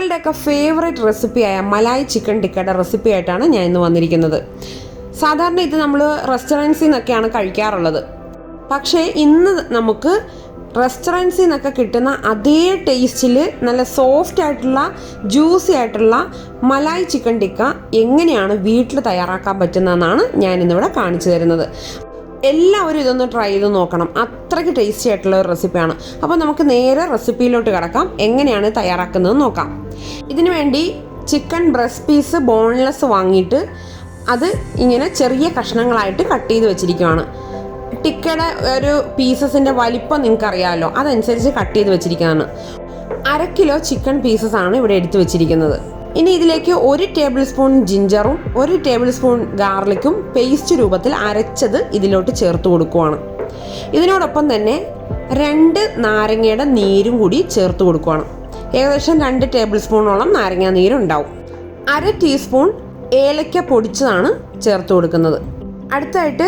നിങ്ങളുടെയൊക്കെ favourite റെസിപ്പിയായ malai chicken ടിക്കയുടെ recipe ആയിട്ടാണ് ഞാൻ ഇന്ന് വന്നിരിക്കുന്നത്. സാധാരണ ഇത് നമ്മൾ റെസ്റ്റോറൻറ്റ്സിൽ നിന്നൊക്കെയാണ് കഴിക്കാറുള്ളത്. പക്ഷേ ഇന്ന് നമുക്ക് റെസ്റ്റോറൻറ്റ്സിൽ നിന്നൊക്കെ കിട്ടുന്ന അതേ ടേസ്റ്റിൽ നല്ല സോഫ്റ്റ് ആയിട്ടുള്ള ജ്യൂസി ആയിട്ടുള്ള മലായ് ചിക്കൻ ടിക്ക എങ്ങനെയാണ് വീട്ടിൽ തയ്യാറാക്കാൻ പറ്റുന്നതെന്നാണ് ഞാനിന്നിവിടെ കാണിച്ചു തരുന്നത്. എല്ലാവരും ഇതൊന്ന് ട്രൈ ചെയ്ത് നോക്കണം. അത്രയ്ക്ക് ടേസ്റ്റി ആയിട്ടുള്ള ഒരു റെസിപ്പിയാണ്. അപ്പോൾ നമുക്ക് നേരെ റെസിപ്പിയിലോട്ട് കിടക്കാം. എങ്ങനെയാണ് തയ്യാറാക്കുന്നത് നോക്കാം. ഇതിനു വേണ്ടി ചിക്കൻ ബ്രസ്റ്റ് പീസ് ബോൺലെസ് വാങ്ങിയിട്ട് അത് ഇങ്ങനെ ചെറിയ കഷ്ണങ്ങളായിട്ട് കട്ട് ചെയ്ത് വെച്ചിരിക്കുകയാണ്. ടിക്കയുടെ ഒരു പീസസിൻ്റെ വലിപ്പം നിങ്ങൾക്കറിയാമല്ലോ, അതനുസരിച്ച് കട്ട് ചെയ്ത് വെച്ചിരിക്കുന്നതാണ്. 1/2 കിലോ ചിക്കൻ പീസസ് ആണ് ഇവിടെ എടുത്ത് വെച്ചിരിക്കുന്നത്. ഇനി ഇതിലേക്ക് 1 ടേബിൾ സ്പൂൺ ജിഞ്ചറും 1 ടേബിൾ സ്പൂൺ ഗാർലിക്കും പേസ്റ്റ് രൂപത്തിൽ അരച്ചത് ഇതിലോട്ട് ചേർത്ത് കൊടുക്കുവാണ്. ഇതിനോടൊപ്പം തന്നെ 2 നാരങ്ങയുടെ നീരും കൂടി ചേർത്ത് കൊടുക്കുവാണ്. ഏകദേശം 2 ടേബിൾ സ്പൂണോളം നാരങ്ങ നീരുണ്ടാവും. 1/2 ടീസ്പൂൺ ഏലക്ക പൊടിച്ചതാണ് ചേർത്ത് കൊടുക്കുന്നത്. അടുത്തായിട്ട്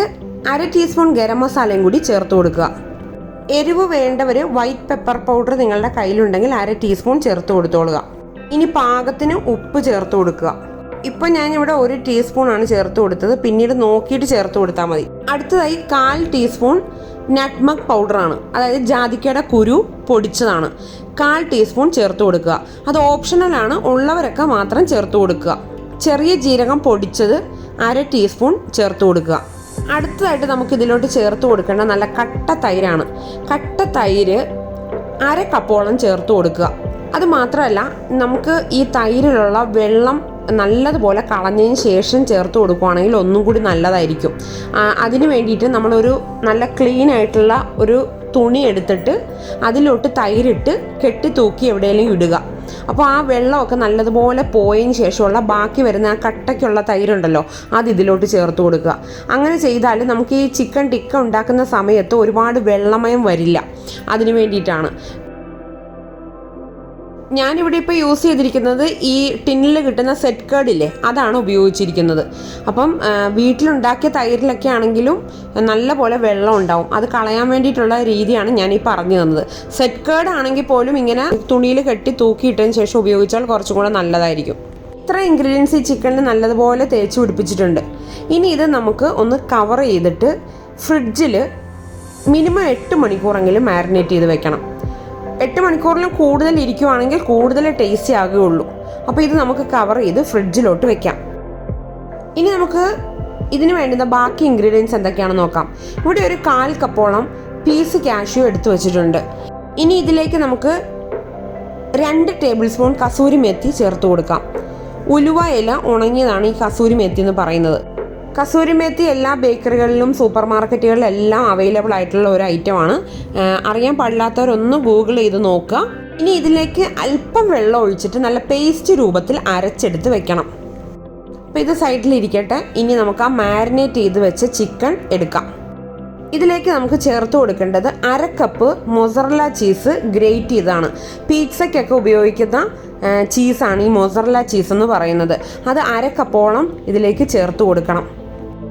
1/2 ടീസ്പൂൺ ഗരം മസാലയും കൂടി ചേർത്ത് കൊടുക്കുക. എരിവ് വേണ്ടവർ വൈറ്റ് പെപ്പർ പൗഡർ നിങ്ങളുടെ കയ്യിലുണ്ടെങ്കിൽ 1/2 ടീസ്പൂൺ ചേർത്ത് കൊടുത്തോളുക. ഇനി പാകത്തിന് ഉപ്പ് ചേർത്ത് കൊടുക്കുക. ഇപ്പം ഞാനിവിടെ 1 ടീസ്പൂണാണ് ചേർത്ത് കൊടുത്തത്. പിന്നീട് നോക്കിയിട്ട് ചേർത്ത് കൊടുത്താൽ മതി. അടുത്തതായി 1/4 ടീസ്പൂൺ നട്ട്മഗ് പൗഡറാണ്, അതായത് ജാതിക്കയുടെ കുരു പൊടിച്ചതാണ്. 1/4 ടീസ്പൂൺ ചേർത്ത് കൊടുക്കുക. അത് ഓപ്ഷണലാണ്, ഉള്ളവരൊക്കെ മാത്രം ചേർത്ത് കൊടുക്കുക. ചെറിയ ജീരകം പൊടിച്ചത് 1/2 ടീസ്പൂൺ ചേർത്ത് കൊടുക്കുക. അടുത്തതായിട്ട് നമുക്ക് ഇതിലോട്ട് ചേർത്ത് കൊടുക്കേണ്ട നല്ല കട്ട തൈരാണ്. കട്ട തൈര് 1/2 കപ്പോളം ചേർത്ത് കൊടുക്കുക. അത് മാത്രമല്ല, നമുക്ക് ഈ തൈരിലുള്ള വെള്ളം നല്ലതുപോലെ കളഞ്ഞതിന് ശേഷം ചേർത്ത് കൊടുക്കുകയാണെങ്കിൽ ഒന്നും കൂടി നല്ലതായിരിക്കും. അതിന് വേണ്ടിയിട്ട് നമ്മളൊരു നല്ല ക്ലീൻ ആയിട്ടുള്ള ഒരു തുണി എടുത്തിട്ട് അതിലോട്ട് തൈരിട്ട് കെട്ടി തൂക്കി എവിടെയെങ്കിലും ഇടുക. അപ്പോൾ ആ വെള്ളമൊക്കെ നല്ലതുപോലെ പോയതിന് ശേഷമുള്ള ബാക്കി വരുന്ന ആ കട്ടയ്ക്കുള്ള തൈരുണ്ടല്ലോ, അത് ഇതിലോട്ട് ചേർത്ത് കൊടുക്കുക. അങ്ങനെ ചെയ്താൽ നമുക്ക് ഈ ചിക്കൻ ടിക്ക ഉണ്ടാക്കുന്ന സമയത്ത് ഒരുപാട് വെള്ളമയം വരില്ല. അതിന് വേണ്ടിയിട്ടാണ് ഞാനിവിടെ ഇപ്പോൾ യൂസ് ചെയ്തിരിക്കുന്നത് ഈ ടിന്നിൽ കിട്ടുന്ന സെറ്റ് കേർഡില്ലേ, അതാണ് ഉപയോഗിച്ചിരിക്കുന്നത്. അപ്പം വീട്ടിലുണ്ടാക്കിയ തൈരിലൊക്കെ ആണെങ്കിലും നല്ല പോലെ വെള്ളം ഉണ്ടാവും. അത് കളയാൻ വേണ്ടിയിട്ടുള്ള രീതിയാണ് ഞാൻ ഈ പറഞ്ഞു തന്നത്. സെറ്റ് കേർഡ് ആണെങ്കിൽ പോലും ഇങ്ങനെ തുണിയിൽ കെട്ടി തൂക്കിയിട്ടതിന് ശേഷം ഉപയോഗിച്ചാൽ കുറച്ചും കൂടെ നല്ലതായിരിക്കും. ഇത്ര ഇൻഗ്രീഡിയൻസ് ഈ ചിക്കനിൽ നല്ലതുപോലെ തേച്ച് പിടിപ്പിച്ചിട്ടുണ്ട്. ഇനി ഇത് നമുക്ക് ഒന്ന് കവർ ചെയ്തിട്ട് ഫ്രിഡ്ജിൽ മിനിമം 8 മണിക്കൂറെങ്കിലും മാരിനേറ്റ് ചെയ്ത് വെക്കണം. 8 മണിക്കൂറിലും കൂടുതൽ ഇരിക്കുവാണെങ്കിൽ കൂടുതൽ ടേസ്റ്റി ആകുകയുള്ളൂ. അപ്പോൾ ഇത് നമുക്ക് കവർ ചെയ്ത് ഫ്രിഡ്ജിലോട്ട് വെക്കാം. ഇനി നമുക്ക് ഇതിന് വേണ്ടുന്ന ബാക്കി ഇൻഗ്രീഡിയൻസ് എന്തൊക്കെയാണെന്ന് നോക്കാം. ഇവിടെ ഒരു 1/4 കപ്പോളം പീസ് കാഷ്യൂ എടുത്തു വെച്ചിട്ടുണ്ട്. ഇനി ഇതിലേക്ക് നമുക്ക് 2 ടേബിൾ സ്പൂൺ കസൂരി മെത്തി ചേർത്ത് കൊടുക്കാം. ഉലുവ ഇല ഉണങ്ങിയതാണ് ഈ കസൂരി മെത്തി എന്ന് പറയുന്നത്. കസൂരി മേത്തി എല്ലാ ബേക്കറികളിലും സൂപ്പർ മാർക്കറ്റുകളിലെല്ലാം അവൈലബിൾ ആയിട്ടുള്ള ഒരു ഐറ്റമാണ്. അറിയാൻ പാടില്ലാത്തവരൊന്ന് ഗൂഗിൾ ചെയ്ത് നോക്കുക. ഇനി ഇതിലേക്ക് അല്പം വെള്ളം ഒഴിച്ചിട്ട് നല്ല പേസ്റ്റ് രൂപത്തിൽ അരച്ചെടുത്ത് വെക്കണം. അപ്പോൾ ഇത് സൈഡിലിരിക്കട്ടെ. ഇനി നമുക്ക് ആ മാരിനേറ്റ് ചെയ്ത് വെച്ച ചിക്കൻ എടുക്കാം. ഇതിലേക്ക് നമുക്ക് ചേർത്ത് കൊടുക്കേണ്ടത് 1/2 കപ്പ് മൊസറല്ല ചീസ് ഗ്രേറ്റ് ചെയ്തതാണ്. പിസ്സയ്ക്കൊക്കെ ഉപയോഗിക്കുന്ന ചീസാണ് ഈ മൊസറല്ല ചീസ് എന്ന് പറയുന്നത്. അത് 1/2 കപ്പോളം ഇതിലേക്ക് ചേർത്ത് കൊടുക്കണം.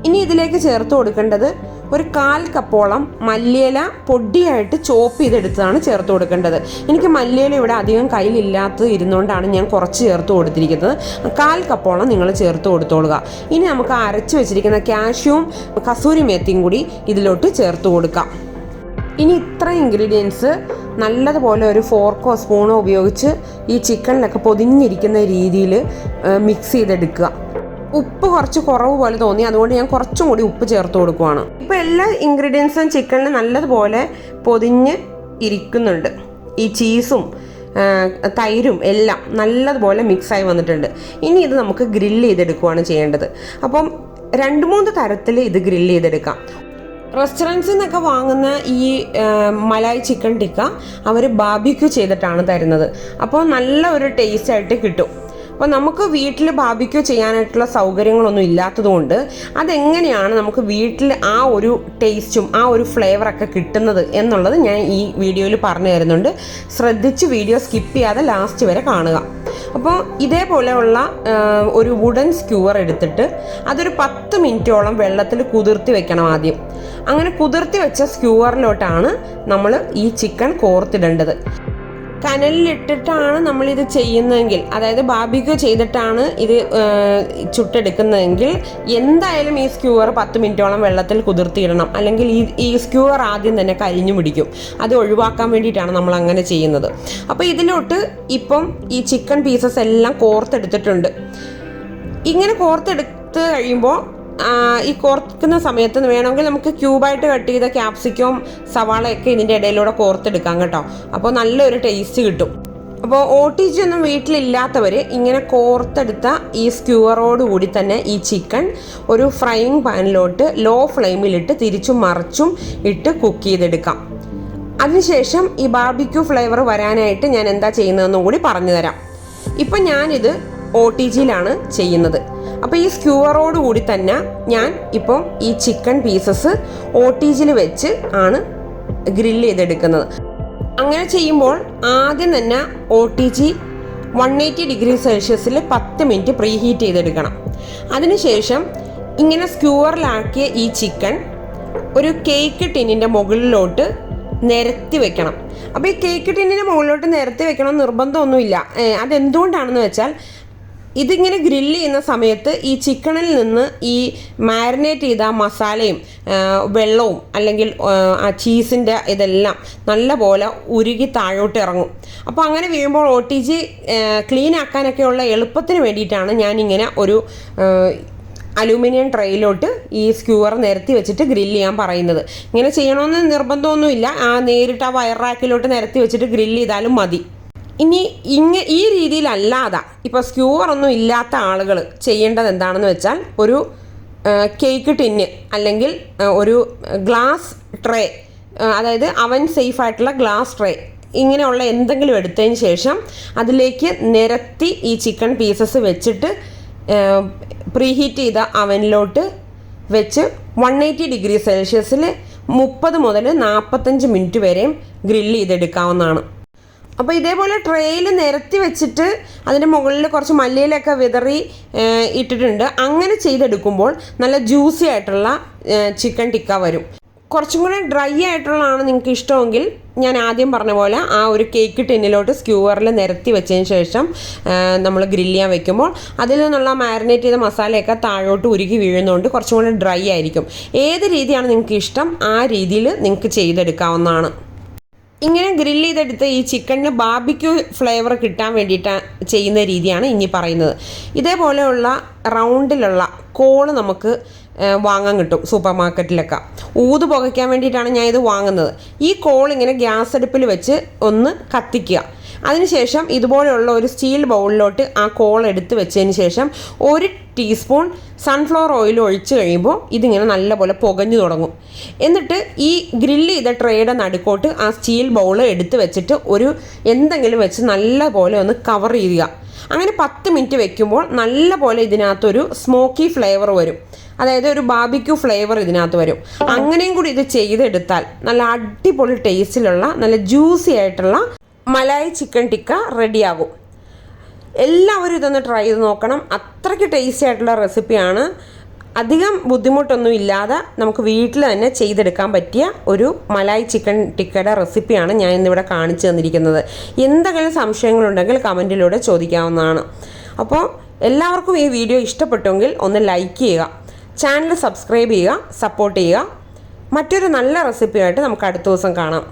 ഇനി ഇതിലേക്ക് ചേർത്ത് കൊടുക്കേണ്ടത് ഒരു 1/4 കപ്പോളം മല്ലിയില പൊടിയായിട്ട് ചോപ്പ് ചെയ്തെടുത്തതാണ് ചേർത്ത് കൊടുക്കേണ്ടത്. എനിക്ക് മല്ലിയില ഇവിടെ അധികം കയ്യിലില്ലാത്തത് ഇരുന്നുകൊണ്ടാണ് ഞാൻ കുറച്ച് ചേർത്ത് കൊടുത്തിരിക്കുന്നത്. 1/4 കപ്പോളം നിങ്ങൾ ചേർത്ത് കൊടുത്തോളുക. ഇനി നമുക്ക് അരച്ച് വെച്ചിരിക്കുന്ന കാഷ്യൂവും കസൂരി മേത്തിയും കൂടി ഇതിലോട്ട് ചേർത്ത് കൊടുക്കാം. ഇനി ഇത്ര ഇൻഗ്രീഡിയൻസ് നല്ലതുപോലെ ഒരു ഫോർക്കോ സ്പൂണോ ഉപയോഗിച്ച് ഈ ചിക്കനിലൊക്കെ പൊതിഞ്ഞിരിക്കുന്ന രീതിയിൽ മിക്സ് ചെയ്തെടുക്കുക. ഉപ്പ് കുറച്ച് കുറവ് പോലെ തോന്നി, അതുകൊണ്ട് ഞാൻ കുറച്ചും കൂടി ഉപ്പ് ചേർത്ത് കൊടുക്കുവാണ്. ഇപ്പോൾ എല്ലാ ഇൻഗ്രീഡിയൻസും ചിക്കനിൽ നല്ലതുപോലെ പൊതിഞ്ഞ് ഇരിക്കുന്നുണ്ട്. ഈ ചീസും തൈരും എല്ലാം നല്ലതുപോലെ മിക്സായി വന്നിട്ടുണ്ട്. ഇനി ഇത് നമുക്ക് ഗ്രില്ല് ചെയ്തെടുക്കുകയാണ് ചെയ്യേണ്ടത്. അപ്പം 2-3 തരത്തിൽ ഇത് ഗ്രില്ല് ചെയ്തെടുക്കാം. റെസ്റ്റോറൻറ്റ്സിൽ നിന്നൊക്കെ വാങ്ങുന്ന ഈ മലായ് ചിക്കൻ ടിക്ക അവർ ബാർബിക്യൂ ചെയ്തിട്ടാണ് തരുന്നത്. അപ്പോൾ നല്ല ഒരു ടേസ്റ്റായിട്ട് കിട്ടും. അപ്പോൾ നമുക്ക് വീട്ടിൽ ബാർബിക്യൂ ചെയ്യാനായിട്ടുള്ള സൗകര്യങ്ങളൊന്നും ഇല്ലാത്തതുകൊണ്ട് അതെങ്ങനെയാണ് നമുക്ക് വീട്ടിൽ ആ ഒരു ടേസ്റ്റും ആ ഒരു ഫ്ലേവറൊക്കെ കിട്ടുന്നത് എന്നുള്ളത് ഞാൻ ഈ വീഡിയോയിൽ പറഞ്ഞു തരുന്നുണ്ട്. ശ്രദ്ധിച്ച് വീഡിയോ സ്കിപ്പ് ചെയ്യാതെ ലാസ്റ്റ് വരെ കാണുക. അപ്പോൾ ഇതേപോലെയുള്ള ഒരു വുഡൻ സ്ക്യൂവർ എടുത്തിട്ട് അതൊരു 10 മിനിറ്റോളം വെള്ളത്തിൽ കുതിർത്തി വെക്കണം ആദ്യം. അങ്ങനെ കുതിർത്തി വെച്ച സ്ക്യൂവറിലോട്ടാണ് നമ്മൾ ഈ ചിക്കൻ കോർത്തിടേണ്ടത്. കനലിലിട്ടിട്ടാണ് നമ്മളിത് ചെയ്യുന്നതെങ്കിൽ, അതായത് ബാർബിക്യൂ ചെയ്തിട്ടാണ് ഇത് ചുട്ടെടുക്കുന്നതെങ്കിൽ എന്തായാലും ഈ സ്ക്യൂവർ 10 മിനിറ്റോളം വെള്ളത്തിൽ കുതിർത്തിയിടണം. അല്ലെങ്കിൽ ഈ സ്ക്യൂവർ ആദ്യം തന്നെ കരിഞ്ഞു പിടിക്കും. അത് ഒഴിവാക്കാൻ വേണ്ടിയിട്ടാണ് നമ്മൾ അങ്ങനെ ചെയ്യുന്നത്. അപ്പോൾ ഇതിലോട്ട് ഇപ്പം ഈ ചിക്കൻ പീസസ് എല്ലാം കോർത്തെടുത്തിട്ടുണ്ട്. ഇങ്ങനെ കോർത്തെടുത്ത് കഴിയുമ്പോൾ ഈ കോർക്കുന്ന സമയത്ത് വേണമെങ്കിൽ നമുക്ക് ക്യൂബായിട്ട് കട്ട് ചെയ്ത ക്യാപ്സിക്കം, സവാളയൊക്കെ ഇതിൻ്റെ ഇടയിലൂടെ കോർത്തെടുക്കാം കേട്ടോ. അപ്പോൾ നല്ലൊരു ടേസ്റ്റ് കിട്ടും. അപ്പോൾ OTG ഒന്നും വീട്ടിലില്ലാത്തവർ ഇങ്ങനെ കോർത്തെടുത്ത ഈ സ്ക്യൂവറോട് കൂടി തന്നെ ഈ ചിക്കൻ ഒരു ഫ്രൈയിങ് പാനിലോട്ട് ലോ ഫ്ലെയിമിലിട്ട് തിരിച്ചും മറിച്ചും ഇട്ട് കുക്ക് ചെയ്തെടുക്കാം. അതിനുശേഷം ഈ ബാർബിക്യൂ ഫ്ലേവർ വരാനായിട്ട് ഞാൻ എന്താ ചെയ്യുന്നതെന്നും കൂടി പറഞ്ഞു തരാം. ഇപ്പം ഞാനിത് OTGയിലാണ് ചെയ്യുന്നത്. അപ്പോൾ ഈ സ്ക്യൂവറോട് കൂടി തന്നെ ഞാൻ ഇപ്പം ഈ ചിക്കൻ പീസസ് OTGയിൽ വെച്ച് ആണ് ഗ്രില്ല് ചെയ്തെടുക്കുന്നത്. അങ്ങനെ ചെയ്യുമ്പോൾ ആദ്യം തന്നെ OTG 180 ഡിഗ്രി സെൽഷ്യസിൽ 10 മിനിറ്റ് പ്രീ ഹീറ്റ് ചെയ്തെടുക്കണം. അതിനുശേഷം ഇങ്ങനെ സ്ക്യൂവറിലാക്കിയ ഈ ചിക്കൻ ഒരു കേക്ക് ടിന്നിൻ്റെ മുകളിലോട്ട് നിരത്തി വെക്കണം. അപ്പോൾ ഈ കേക്ക് ടിന്നിൻ്റെ മുകളിലോട്ട് നിരത്തി വെക്കണം നിർബന്ധമൊന്നുമില്ല. അതെന്തുകൊണ്ടാണെന്ന് വെച്ചാൽ ഇതിങ്ങനെ ഗ്രില്ല് ചെയ്യുന്ന സമയത്ത് ഈ ചിക്കനിൽ നിന്ന് ഈ മാരിനേറ്റ് ചെയ്ത മസാലയും വെള്ളവും അല്ലെങ്കിൽ ആ ചീസിൻ്റെ ഇതെല്ലാം നല്ല പോലെ ഉരുകി താഴോട്ട് ഇറങ്ങും. അപ്പോൾ അങ്ങനെ വീഴുമ്പോൾ OTG ക്ലീൻ ആക്കാനൊക്കെയുള്ള എളുപ്പത്തിന് വേണ്ടിയിട്ടാണ് ഞാനിങ്ങനെ ഒരു അലൂമിനിയം ട്രേയിലോട്ട് ഈ സ്ക്യൂവർ നിരത്തി വെച്ചിട്ട് ഗ്രില്ല് ചെയ്യാൻ പറയുന്നത്. ഇങ്ങനെ ചെയ്യണമെന്ന് നിർബന്ധമൊന്നുമില്ല. നേരിട്ട് ആ വയർ റാക്കിലോട്ട് നിരത്തി വെച്ചിട്ട് ഗ്രില്ല് ചെയ്താലും മതി. ഇനി ഈ രീതിയിലല്ലാതെ ഇപ്പോൾ സ്ക്യൂവർ ഒന്നും ഇല്ലാത്ത ആളുകൾ ചെയ്യേണ്ടത് എന്താണെന്ന് വെച്ചാൽ ഒരു കേക്ക് ടിന്ന് അല്ലെങ്കിൽ ഒരു ഗ്ലാസ് ട്രേ, അതായത് അവൻ സേഫ് ആയിട്ടുള്ള ഗ്ലാസ് ട്രേ ഇങ്ങനെയുള്ള എന്തെങ്കിലും എടുത്തതിന് ശേഷം അതിലേക്ക് നിരത്തി ഈ ചിക്കൻ പീസസ് വെച്ചിട്ട് പ്രീഹീറ്റ് ചെയ്ത അവനിലോട്ട് വെച്ച് 180 ഡിഗ്രി സെൽഷ്യസിൽ 30 മുതൽ 45 മിനിറ്റ് വരെയും ഗ്രില്ല് ചെയ്തെടുക്കാവുന്നതാണ്. അപ്പോൾ ഇതേപോലെ ട്രേയിൽ നിരത്തി വെച്ചിട്ട് അതിൻ്റെ മുകളിൽ കുറച്ച് മല്ലിയിലൊക്കെ വിതറി ഇട്ടിട്ടുണ്ട്. അങ്ങനെ ചെയ്തെടുക്കുമ്പോൾ നല്ല ജ്യൂസി ആയിട്ടുള്ള ചിക്കൻ ടിക്ക വരും. കുറച്ചും കൂടെ ഡ്രൈ ആയിട്ടുള്ളതാണ് നിങ്ങൾക്ക് ഇഷ്ടമെങ്കിൽ ഞാൻ ആദ്യം പറഞ്ഞ പോലെ ആ ഒരു കേക്ക് ടിന്നിലോട്ട് സ്ക്യൂവറിൽ നിരത്തി വെച്ചതിന് ശേഷം നമ്മൾ ഗ്രില്ല് ചെയ്യാൻ വെക്കുമ്പോൾ അതിൽ നിന്നുള്ള മാരിനേറ്റ് ചെയ്ത മസാലയൊക്കെ താഴോട്ട് ഉരുകി വീഴുന്നതുകൊണ്ട് കുറച്ചും കൂടെ ഡ്രൈ ആയിരിക്കും. ഏത് രീതിയാണ് നിങ്ങൾക്ക് ഇഷ്ടം ആ രീതിയിൽ നിങ്ങൾക്ക് ചെയ്തെടുക്കാവുന്നതാണ്. ഇങ്ങനെ ഗ്രില്ല് ചെയ്തെടുത്ത ഈ ചിക്കനിന് ബാർബിക്യൂ ഫ്ലേവർ കിട്ടാൻ വേണ്ടിയിട്ട് ചെയ്യുന്ന രീതിയാണ് ഇനി പറയുന്നത്. ഇതേപോലെയുള്ള റൗണ്ടിലുള്ള കോള് നമുക്ക് വാങ്ങാൻ കിട്ടും സൂപ്പർ മാർക്കറ്റിലൊക്കെ. ഊത് പുകയ്ക്കാൻ വേണ്ടിയിട്ടാണ് ഞാൻ ഇത് വാങ്ങുന്നത്. ഈ കോൾ ഇങ്ങനെ ഗ്യാസ് അടുപ്പിൽ വെച്ച് ഒന്ന് കത്തിക്കുക. അതിനുശേഷം ഇതുപോലെയുള്ള ഒരു സ്റ്റീൽ ബൗളിലോട്ട് ആ കോൾ എടുത്ത് വെച്ചതിന് ശേഷം 1 ടീസ്പൂൺ സൺഫ്ലവർ ഓയിൽ ഒഴിച്ച് കഴിയുമ്പോൾ ഇതിങ്ങനെ നല്ലപോലെ പുകഞ്ഞു തുടങ്ങും. എന്നിട്ട് ഈ ഗ്രില്ല് ചെയ്ത ട്രേയുടെ നടുക്കോട്ട് ആ സ്റ്റീൽ ബൗൾ എടുത്ത് വെച്ചിട്ട് ഒരു എന്തെങ്കിലും വെച്ച് നല്ലപോലെ ഒന്ന് കവർ ചെയ്യുക. അങ്ങനെ 10 മിനിറ്റ് വെക്കുമ്പോൾ നല്ലപോലെ ഇതിനകത്തൊരു സ്മോക്കി ഫ്ലേവർ വരും. അതായത് ഒരു ബാർബിക്യൂ ഫ്ലേവർ ഇതിനകത്ത് വരും. അങ്ങനെയും കൂടി ഇത് ചെയ്തെടുത്താൽ നല്ല അടിപൊളി ടേസ്റ്റിലുള്ള നല്ല ജ്യൂസി ആയിട്ടുള്ള മലായി ചിക്കൻ ടിക്ക റെഡിയാകും. എല്ലാവരും ഇതൊന്ന് ട്രൈ ചെയ്ത് നോക്കണം. അത്രയ്ക്ക് ടേസ്റ്റി ആയിട്ടുള്ള റെസിപ്പിയാണ്. അധികം ബുദ്ധിമുട്ടൊന്നും ഇല്ലാതെ നമുക്ക് വീട്ടിൽ തന്നെ ചെയ്തെടുക്കാൻ പറ്റിയ ഒരു മലായി ചിക്കൻ ടിക്കയുടെ റെസിപ്പിയാണ് ഞാൻ ഇന്നിവിടെ കാണിച്ചു തന്നിരിക്കുന്നത്. എന്തെങ്കിലും സംശയങ്ങളുണ്ടെങ്കിൽ കമൻറ്റിലൂടെ ചോദിക്കാവുന്നതാണ്. അപ്പോൾ എല്ലാവർക്കും ഈ വീഡിയോ ഇഷ്ടപ്പെട്ടുവെങ്കിൽ ഒന്ന് ലൈക്ക് ചെയ്യുക, ചാനൽ സബ്സ്ക്രൈബ് ചെയ്യുക, സപ്പോർട്ട് ചെയ്യുക. മറ്റൊരു നല്ല റെസിപ്പിയായിട്ട് നമുക്ക് അടുത്ത ദിവസം കാണാം.